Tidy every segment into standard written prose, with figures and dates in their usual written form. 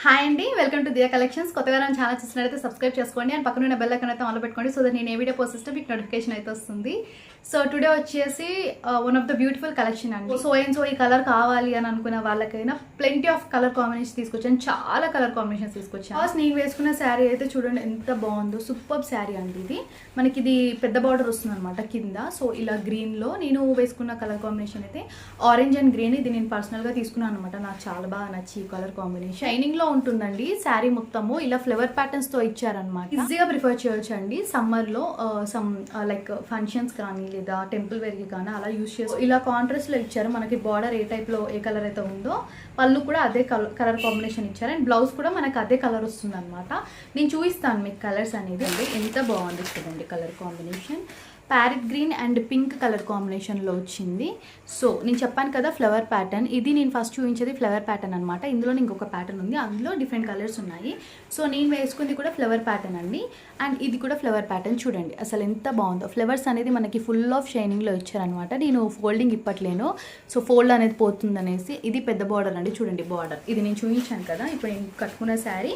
Hi అండి, welcome to Diya collections. కొత్తగా నా ఛానల్ చూసినట్లయితే సబ్స్క్రైబ్ చేసుకోండి అండ్ పక్కన ఉన్న బెల్ ఐకాన్ అయితే ఆన్లో పెట్టుకోండి. సో దట్ నేను ఏ వీడియో పోస్ట్ చేస్తే మీకు నోటిఫికేషన్ అయితే వస్తుంది. సో టుడే వచ్చేసి one of the beautiful collection అండి. సో ఈ కలర్ కావాలి అని అనుకున్న వాళ్ళకైనా ప్లెంటీ ఆఫ్ కలర్ కాంబినేషన్ తీసుకొచ్చాను. చాలా కలర్ కాంబినేషన్స్ తీసుకొచ్చాను. ఫస్ట్ నేను వేసుకున్న శారీ అయితే చూడండి ఎంత బాగుందో. సూపర్ శారీ అండి ఇది. మనకి ఇది పెద్ద బార్డర్ వస్తుంది అనమాట కింద. సో ఇలా గ్రీన్లో నేను వేసుకున్న కలర్ కాంబినేషన్ అయితే ఆరెంజ్ అండ్ గ్రీన్. ఇది నేను పర్సనల్గా తీసుకున్నాను అనమాట. నాకు చాలా బాగా నచ్చి ఈ కలర్ కాంబినేషన్. షైనింగ్లో ఉంటుందండి శారీ మొత్తము. ఇలా ఫ్లవర్ ప్యాటర్న్స్ తో ఇచ్చారనమాట. ఈజీగా ప్రిఫర్ చేయొచ్చు అండి సమ్మర్ లో. సమ్ లైక్ ఫంక్షన్స్ కానీ లేదా టెంపుల్ వేర్ కి కానీ అలా యూజ్ చేసుకో. ఇలా కాంట్రాస్ట్ లో ఇచ్చారు. మనకి బార్డర్ ఏ టైప్ లో ఏ కలర్ అయితే ఉందో పళ్ళు కూడా అదే కలర్ కాంబినేషన్ ఇచ్చారు. అండ్ బ్లౌజ్ కూడా మనకి అదే కలర్ వస్తుంది అనమాట. నేను చూపిస్తాను మీకు కలర్స్ అనేది. ఎంత బాగుంది చూడండి colour combination. Parrot green and pink colour కాంబినేషన్లో వచ్చింది. సో నేను చెప్పాను కదా ఫ్లవర్ ప్యాటర్న్. ఇది నేను ఫస్ట్ చూపించేది ఫ్లవర్ ప్యాటర్న్ అనమాట. ఇందులో ఇంకొక ప్యాటర్న్ ఉంది, అందులో డిఫరెంట్ కలర్స్ ఉన్నాయి. సో నేను వేసుకుంది కూడా ఫ్లవర్ ప్యాటర్న్ అండి. అండ్ ఇది కూడా ఫ్లవర్ ప్యాటర్న్. చూడండి అసలు ఎంత బాగుందో. ఫ్లవర్స్ అనేది మనకి ఫుల్ ఆఫ్ షైనింగ్లో ఇచ్చారనమాట. నేను ఫోల్డింగ్ ఇప్పట్లేను, సో ఫోల్డ్ అనేది పోతుంది అనేసి. ఇది పెద్ద బార్డర్ అండి. చూడండి బార్డర్ ఇది నేను చూపించాను కదా ఇప్పుడు నేను కట్టుకున్న శారీ.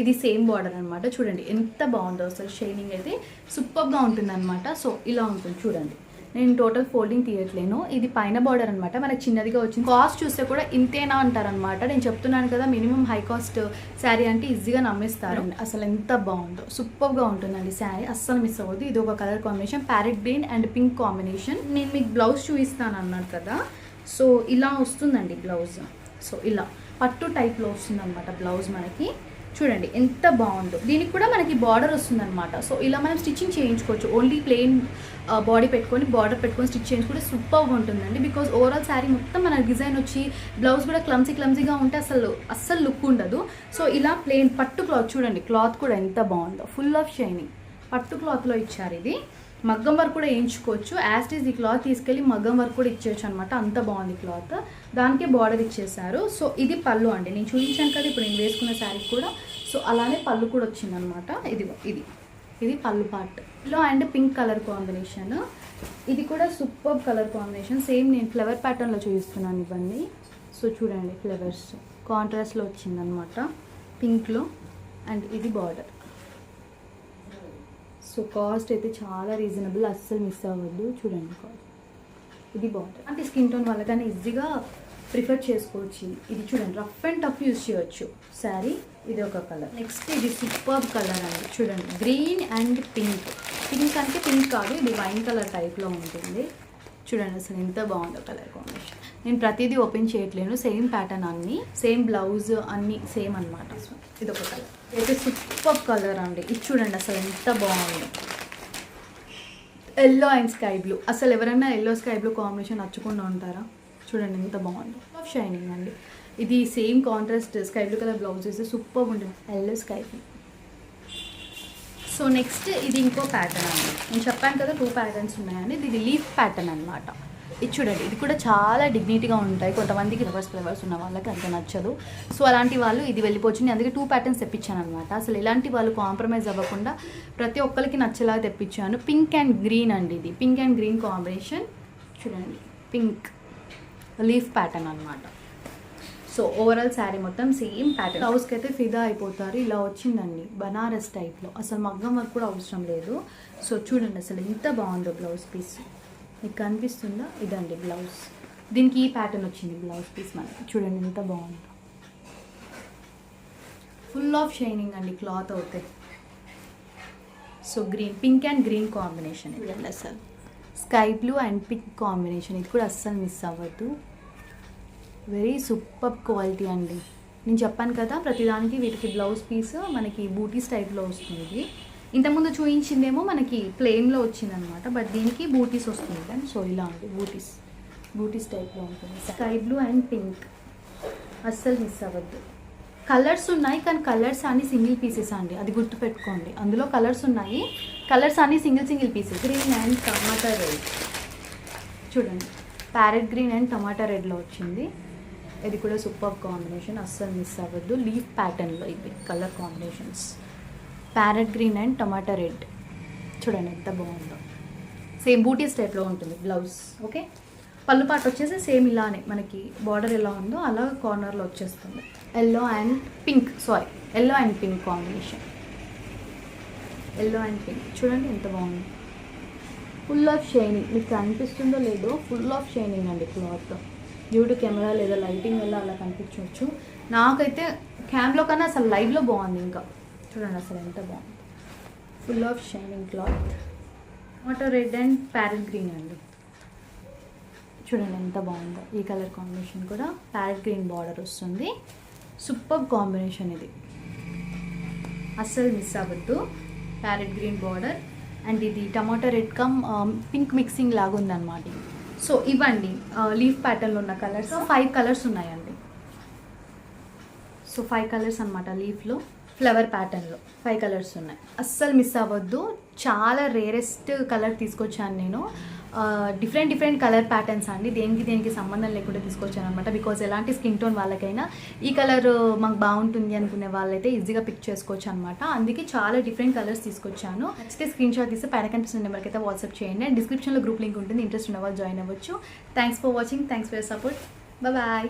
ఇది సేమ్ బార్డర్ అనమాట. చూడండి ఎంత బాగుందో అసలు. షైనింగ్ అయితే సూపర్గా ఉంటుంది అనమాట. సో ఇలా ఉంటుంది చూడండి. నేను టోటల్ ఫోల్డింగ్ తీయట్లేను. ఇది పైన బార్డర్ అనమాట. మనకి చిన్నదిగా వచ్చింది. కాస్ట్ చూస్తే కూడా ఇంతేనా అంటారనమాట. నేను చెప్తున్నాను కదా మినిమం హై కాస్ట్ శారీ అంటే ఈజీగా నమ్మేస్తారు. అసలు ఎంత బాగుందో. సూపర్గా ఉంటుందండి శారీ. అస్సలు మిస్ అవ్వదు. ఇది ఒక colour combination parrot green and pink combination. నేను మీకు బ్లౌజ్ చూపిస్తాను అన్నాను కదా. సో ఇలా వస్తుందండి బ్లౌజ్. సో ఇలా పట్టు టైప్లో వస్తుంది అనమాట బ్లౌజ్ మనకి. చూడండి ఎంత బాగుందో. దీనికి కూడా మనకి బార్డర్ వస్తుందన్నమాట. సో ఇలా మనం స్టిచ్చింగ్ చేయించుకోవచ్చు. ఓన్లీ ప్లెయిన్ బాడీ పెట్టుకొని బార్డర్ పెట్టుకొని స్టిచ్ చేయించుకుంటే సూపర్గా ఉంటుందండి. బికాజ్ ఓవరాల్ శారీ మొత్తం మన డిజైన్ వచ్చి బ్లౌజ్ కూడా క్లమ్సీగా ఉంటే అస్సలు లుక్ ఉండదు. సో ఇలా ప్లెయిన్ పట్టు క్లాత్ చూడండి. క్లాత్ కూడా ఎంత బాగుందో. ఫుల్ ఆఫ్ షైనింగ్ పట్టు క్లాత్లో ఇచ్చారు. ఇది మగ్గం వర్క్ కూడా వేయించుకోవచ్చు. యాజ్ ఈజ్ ఈ క్లాత్ తీసుకెళ్ళి మగ్గం వర్క్ కూడా ఇచ్చేయచ్చు అనమాట. అంత బాగుంది క్లాత్. దానికే బార్డర్ ఇచ్చేసారు. సో ఇది పళ్ళు అండి. నేను చూపించాను కదా ఇప్పుడు నేను వేసుకున్న శారీ కూడా. సో అలానే పళ్ళు కూడా వచ్చిందనమాట. ఇది పళ్ళు పార్ట్ లో. And pink colour combination. ఇది కూడా సూపర్ కలర్ కాంబినేషన్. సేమ్ నేను ఫ్లవర్ ప్యాటర్న్లో చూపిస్తున్నాను ఇవన్నీ. సో చూడండి ఫ్లవర్స్ కాంట్రాస్ట్లో వచ్చిందనమాట పింక్లో. అండ్ ఇది బార్డర్. సో కాస్ట్ అయితే చాలా రీజనబుల్. అస్సలు మిస్ అవ్వద్దు. చూడండి ఇది బాగుంటుంది. అంటే స్కిన్ టోన్ వాళ్ళకైనా ఈజీగా ప్రిఫర్ చేసుకోవచ్చు. ఇది చూడండి రఫ్ అండ్ టఫ్ యూజ్ చేయొచ్చు శారీ. ఇది ఒక కలర్. నెక్స్ట్ ఇది సూపర్ కలర్ అండి. చూడండి గ్రీన్ అండ్ పింక్. పింక్ అంటే పింక్ కాదు, ఇది వైన్ కలర్ టైప్లో ఉంటుంది. చూడండి అసలు ఎంత బాగుందో కలర్ కాంబినేషన్. నేను ప్రతిదీ ఓపెన్ చేయట్లేను. సేమ్ ప్యాటర్న్ అన్నీ, సేమ్ బ్లౌజ్ అన్నీ సేమ్ అనమాట. సో ఇది ఒక కలర్ అయితే సూపర్ కలర్ అండి. ఇది చూడండి అసలు ఎంత బాగుంది. Yellow and sky blue. అసలు ఎవరైనా ఎల్లో స్కై బ్లూ కాంబినేషన్ నచ్చకుండా ఉంటారా? చూడండి ఎంత బాగుంది. షైనింగ్ అండి. ఇది same contrast sky blue colour blouse వేస్తే సూపర్ ఉంటుంది. Yellow sky blue. So next ఇది ఇంకో ప్యాటర్న్ అండి. నేను చెప్పాను కదా 2 ప్యాటర్న్స్ ఉన్నాయని. ఇది లీఫ్ ప్యాటర్న్ అనమాట. ఇది చూడండి. ఇది కూడా చాలా డిగ్నిటీగా ఉంటాయి. కొంతమందికి ఫ్లవర్స్ ఉన్న వాళ్ళకి అంత నచ్చదు. సో అలాంటి వాళ్ళు ఇది వెళ్ళిపోవచ్చు. నేను అందుకే 2 ప్యాటర్న్స్ తెప్పించాను అనమాట. అసలు ఇలాంటి వాళ్ళు కాంప్రమైజ్ అవ్వకుండా ప్రతి ఒక్కరికి నచ్చేలా తెప్పించాను. పింక్ అండ్ గ్రీన్ అండి. ఇది పింక్ అండ్ గ్రీన్ కాంబినేషన్. చూడండి పింక్ లీఫ్ ప్యాటర్న్ అనమాట. సో ఓవరాల్ శారీ మొత్తం సేమ్ ప్యాటర్న్. బ్లౌజ్కి అయితే ఫిదా అయిపోతారు. ఇలా వచ్చిందండి బనారస్ టైప్లో. అసలు మగ్గం వర్క్ కూడా అవసరం లేదు. సో చూడండి అసలు ఎంత బాగుందో బ్లౌజ్ పీస్. మీకు కనిపిస్తుందా? ఇదండి బ్లౌజ్. దీనికి ఈ ప్యాటర్న్ వచ్చింది బ్లౌజ్ పీస్ మనకి. చూడండి ఎంత బాగుందో. ఫుల్ ఆఫ్ షైనింగ్ అండి క్లాత్ అవుతే. So green pink and green combination. ఇదండి అసలు sky blue and pink combination. ఇది కూడా అస్సలు మిస్ అవ్వద్దు. వెరీ సూపర్ క్వాలిటీ అండి. నేను చెప్పాను కదా ప్రతిదానికి వీటికి బ్లౌజ్ పీస్ మనకి బూటీస్ టైప్లో వస్తుంది. ఇంతకుముందు చూపించిందేమో మనకి ప్లెయిన్లో వచ్చిందనమాట. బట్ దీనికి బూటీస్ వస్తుంది కానీ. సో ఇలా ఉంది బూటీస్ టైప్లో ఉంటుంది. స్కై బ్లూ అండ్ పింక్ అస్సలు మిస్ అవ్వద్దు. కలర్స్ ఉన్నాయి కానీ కలర్స్ అన్ని సింగిల్ పీసెస్ అండి. అది గుర్తుపెట్టుకోండి. అందులో కలర్స్ ఉన్నాయి. కలర్స్ అన్ని single pieces. Green and tomato red. చూడండి ప్యారెట్ గ్రీన్ అండ్ టమాటా రెడ్లో వచ్చింది. ఇది కూడా సూపర్ కాంబినేషన్. అస్సలు మిస్ అవ్వద్దు. లీఫ్ ప్యాటర్న్లో ఇవి colour combinations. Parrot green and tomato red. చూడండి ఎంత బాగుందో. సేమ్ బూటీస్ టైప్లో ఉంటుంది బ్లౌజ్. ఓకే పళ్ళు పాటు వచ్చేసి సేమ్ ఇలానే మనకి బార్డర్ ఎలా ఉందో అలా కార్నర్లో వచ్చేస్తుంది. Yellow and pink combination. Yellow and pink చూడండి ఎంత బాగుంది. ఫుల్ ఆఫ్ షైనింగ్, మీకు కనిపిస్తుందో లేదో ఫుల్ ఆఫ్ షైనింగ్ అండి క్లాత్. డ్యూటీ కెమెరా లేదా లైటింగ్ వల్ల అలా కనిపించవచ్చు. నాకైతే క్యామ్లో కన్నా అసలు లైవ్లో బాగుంది. ఇంకా చూడండి అసలు ఎంత బాగుంది. Full of shining cloth. Tomato red and parrot green అండి. చూడండి ఎంత బాగుందో. ఈ కలర్ కాంబినేషన్ కూడా ప్యారెట్ గ్రీన్ బార్డర్ వస్తుంది. సూపర్ కాంబినేషన్ ఇది, అస్సలు మిస్ అవ్వద్దు. ప్యారెట్ గ్రీన్ బార్డర్ అండ్ ఇది tomato red come pink mixing లాగా ఉందన్నమాట. సో ఇవ్వండి లీఫ్ ప్యాటర్న్లో ఉన్న కలర్స్. 5 కలర్స్ ఉన్నాయండి. సో 5 కలర్స్ అనమాట. లీఫ్లో ఫ్లవర్ ప్యాటర్న్లో 5 కలర్స్ ఉన్నాయి. అస్సలు మిస్ అవ్వద్దు. చాలా రేరెస్ట్ కలర్ తీసుకొచ్చాను నేను. డిఫరెంట్ కలర్ ప్యాటర్న్స్ అండి. దేనికి సంబంధం లేకుండా తీసుకొచ్చాను అనమాట. బికాజ్ ఎలాంటి స్కిన్ టోన్ వాళ్ళకైనా ఈ కలర్ మాకు బాగుంటుంది అనుకునే వాళ్ళైతే ఈజీగా పిక్ చేసుకోవచ్చు అనమాట. అందుకే చాలా డిఫరెంట్ కలర్స్ తీసుకొచ్చాను. నచ్చితే స్క్రీన్ షాట్ తీసి పైన కనిపిస్తున్న నెంబర్కి అయితే వాట్సాప్ చేయండి. అండ్ డిస్క్రిప్షన్లో గ్రూప్ లింక్ ఉంటుంది, ఇంట్రెస్ట్ ఉన్న వాళ్ళు జాయిన్ అవ్వచ్చు. Thanks for watching. Thanks for your support. Bye.